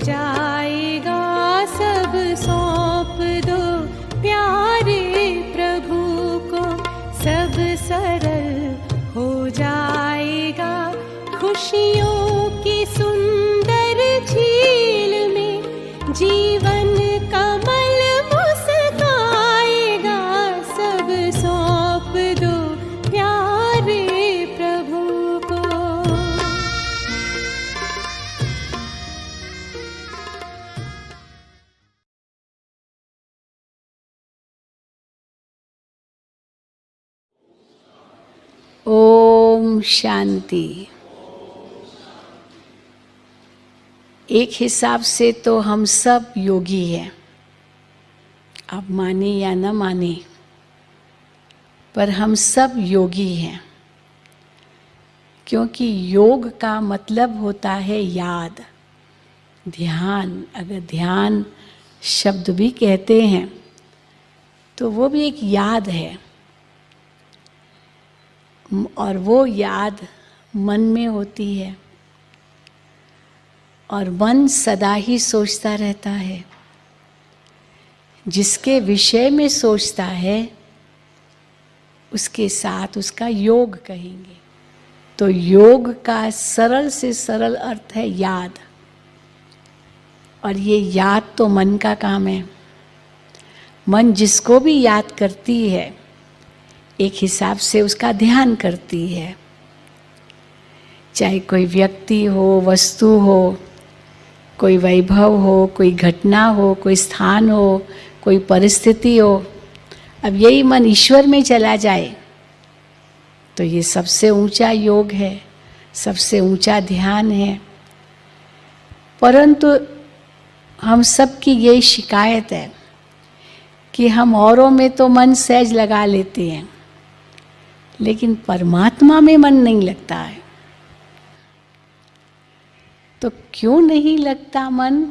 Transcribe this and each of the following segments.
जाएगा। सब सौंप दो प्यारे प्रभु को, सब सरल हो जाएगा। खुशियों की सुंदर झील में जीवन कमल मुस्काएगा। सब सौंप दो प्यारे प्रभु को। ओम शांति। एक हिसाब से तो हम सब योगी हैं, आप माने या न माने, पर हम सब योगी हैं। क्योंकि योग का मतलब होता है याद, ध्यान। अगर ध्यान शब्द भी कहते हैं तो वो भी एक याद है, और वो याद मन में होती है, और मन सदा ही सोचता रहता है। जिसके विषय में सोचता है उसके साथ उसका योग कहेंगे। तो योग का सरल से सरल अर्थ है याद, और ये याद तो मन का काम है। मन जिसको भी याद करती है एक हिसाब से उसका ध्यान करती है। चाहे कोई व्यक्ति हो, वस्तु हो, कोई वैभव हो, कोई घटना हो, कोई स्थान हो, कोई परिस्थिति हो। अब यही मन ईश्वर में चला जाए तो ये सबसे ऊंचा योग है, सबसे ऊंचा ध्यान है। परंतु हम सब की यही शिकायत है कि हम औरों में तो मन सहज लगा लेते हैं, लेकिन परमात्मा में मन नहीं लगता है। तो क्यों नहीं लगता मन?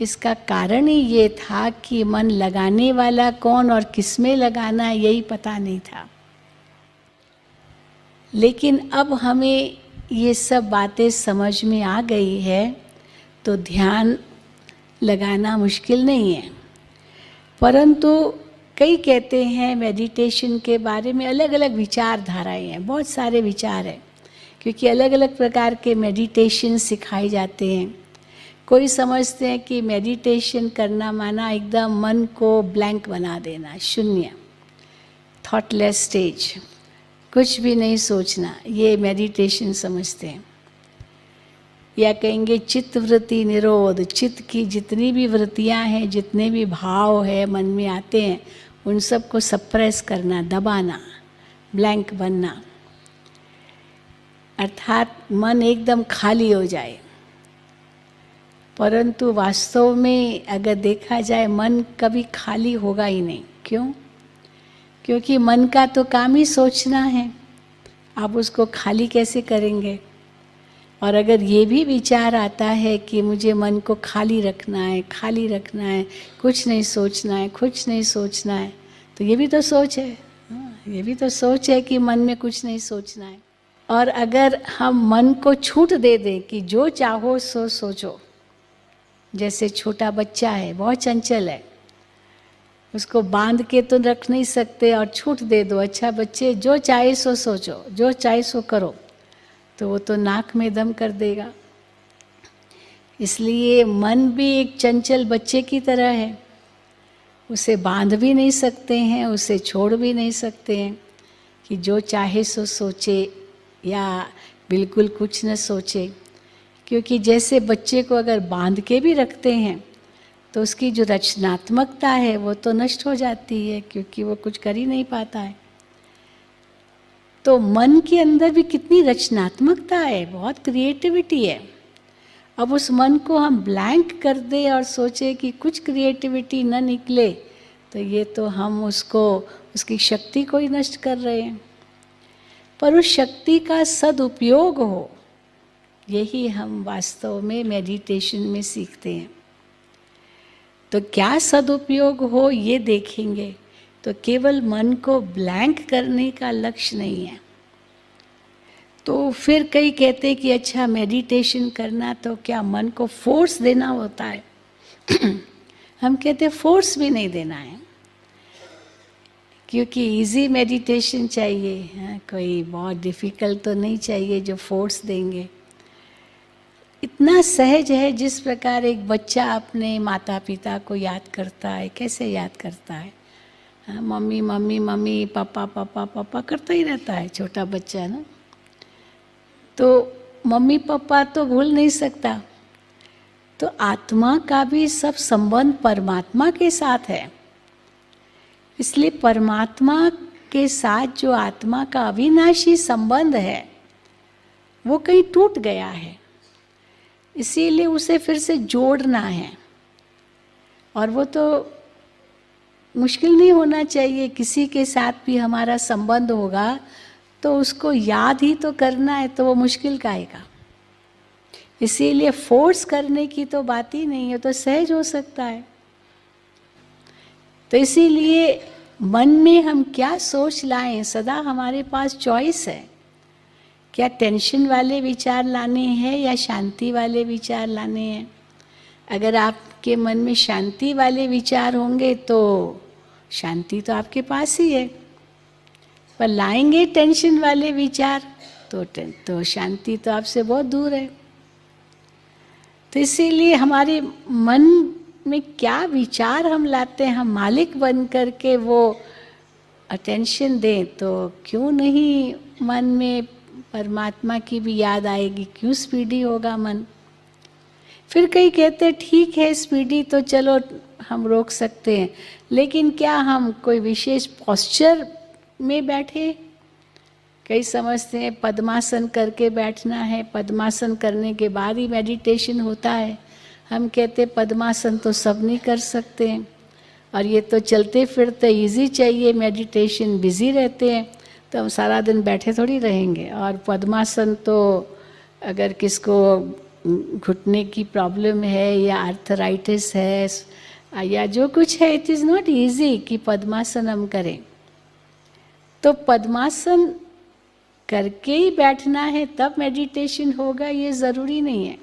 इसका कारण ही ये था कि मन लगाने वाला कौन और किस में लगाना है यही पता नहीं था। लेकिन अब हमें ये सब बातें समझ में आ गई है, तो ध्यान लगाना मुश्किल नहीं है। परंतु कई कहते हैं मेडिटेशन के बारे में अलग अलग विचारधाराएं हैं, बहुत सारे विचार हैं, क्योंकि अलग अलग प्रकार के मेडिटेशन सिखाए जाते हैं। कोई समझते हैं कि मेडिटेशन करना माना एकदम मन को ब्लैंक बना देना, शून्य, थॉटलेस स्टेज, कुछ भी नहीं सोचना, ये मेडिटेशन समझते हैं। या कहेंगे चित्त वृत्ति निरोध, चित्त की जितनी भी वृत्तियां हैं, जितने भी भाव है मन में आते हैं, उन सबको सप्रेस करना, दबाना, ब्लैंक बनना, अर्थात मन एकदम खाली हो जाए। परंतु वास्तव में अगर देखा जाए मन कभी खाली होगा ही नहीं। क्यों? क्योंकि मन का तो काम ही सोचना है, आप उसको खाली कैसे करेंगे? और अगर ये भी विचार आता है कि मुझे मन को खाली रखना है, खाली रखना है, कुछ नहीं सोचना है, कुछ नहीं सोचना है, तो ये भी तो सोच है। ये भी तो सोच है कि मन में कुछ नहीं सोचना है। और अगर हम मन को छूट दे दें कि जो चाहो सो सोचो, जैसे छोटा बच्चा है, बहुत चंचल है, उसको बांध के तो रख नहीं सकते और छूट दे दो, अच्छा बच्चे जो चाहे सो सोचो, जो चाहे सो करो, तो वो तो नाक में दम कर देगा। इसलिए मन भी एक चंचल बच्चे की तरह है, उसे बांध भी नहीं सकते हैं, उसे छोड़ भी नहीं सकते हैं कि जो चाहे सो सोचे या बिल्कुल कुछ न सोचे। क्योंकि जैसे बच्चे को अगर बांध के भी रखते हैं तो उसकी जो रचनात्मकता है वो तो नष्ट हो जाती है, क्योंकि वो कुछ कर ही नहीं पाता है। तो मन के अंदर भी कितनी रचनात्मकता है, बहुत क्रिएटिविटी है। अब उस मन को हम ब्लैंक कर दें और सोचे कि कुछ क्रिएटिविटी न निकले, तो ये तो हम उसको, उसकी शक्ति को ही नष्ट कर रहे हैं। पर उस शक्ति का सदुपयोग हो, यही हम वास्तव में मेडिटेशन में सीखते हैं। तो क्या सदुपयोग हो ये देखेंगे। तो केवल मन को ब्लैंक करने का लक्ष्य नहीं है। तो फिर कई कहते कि अच्छा मेडिटेशन करना तो क्या मन को फोर्स देना होता है। हम कहते फोर्स भी नहीं देना है, क्योंकि इजी मेडिटेशन चाहिए, हाँ, कोई बहुत डिफ़िकल्ट तो नहीं चाहिए जो फोर्स देंगे। इतना सहज है जिस प्रकार एक बच्चा अपने माता पिता को याद करता है। कैसे याद करता है? हाँ, मम्मी मम्मी मम्मी, पापा पापा पापा करता ही रहता है छोटा बच्चा ना। तो मम्मी पापा तो भूल नहीं सकता, तो आत्मा का भी सब संबंध परमात्मा के साथ है। इसलिए परमात्मा के साथ जो आत्मा का अविनाशी संबंध है वो कहीं टूट गया है, इसीलिए उसे फिर से जोड़ना है। और वो तो मुश्किल नहीं होना चाहिए। किसी के साथ भी हमारा संबंध होगा तो उसको याद ही तो करना है, तो वो मुश्किल का आएगा। इसीलिए फोर्स करने की तो बात ही नहीं है, तो सहज हो सकता है। तो इसीलिए मन में हम क्या सोच लाएं, सदा हमारे पास चॉइस है। क्या टेंशन वाले विचार लाने हैं या शांति वाले विचार लाने हैं? अगर आपके मन में शांति वाले विचार होंगे तो शांति तो आपके पास ही है, पर लाएंगे टेंशन वाले विचार तो शांति तो आपसे बहुत दूर है। तो इसीलिए हमारे मन में क्या विचार हम लाते हैं, हम मालिक बन करके वो अटेंशन दें, तो क्यों नहीं मन में परमात्मा की भी याद आएगी, क्यों स्पीडी होगा मन। फिर कई कहते ठीक है स्पीडी तो चलो हम रोक सकते हैं, लेकिन क्या हम कोई विशेष पोस्चर में बैठे? कई समझते हैं पद्मासन करके बैठना है, पद्मासन करने के बाद ही मेडिटेशन होता है। हम कहते पद्मासन तो सब नहीं कर सकते हैं, और ये तो चलते फिरते इजी चाहिए मेडिटेशन, बिजी रहते हैं, तो हम सारा दिन बैठे थोड़ी रहेंगे। और पद्मासन तो अगर किसको घुटने की प्रॉब्लम है या आर्थराइटिस है या जो कुछ है, इट इज़ नॉट इजी कि पद्मासन हम करें। तो पद्मासन करके ही बैठना है तब मेडिटेशन होगा, ये ज़रूरी नहीं है।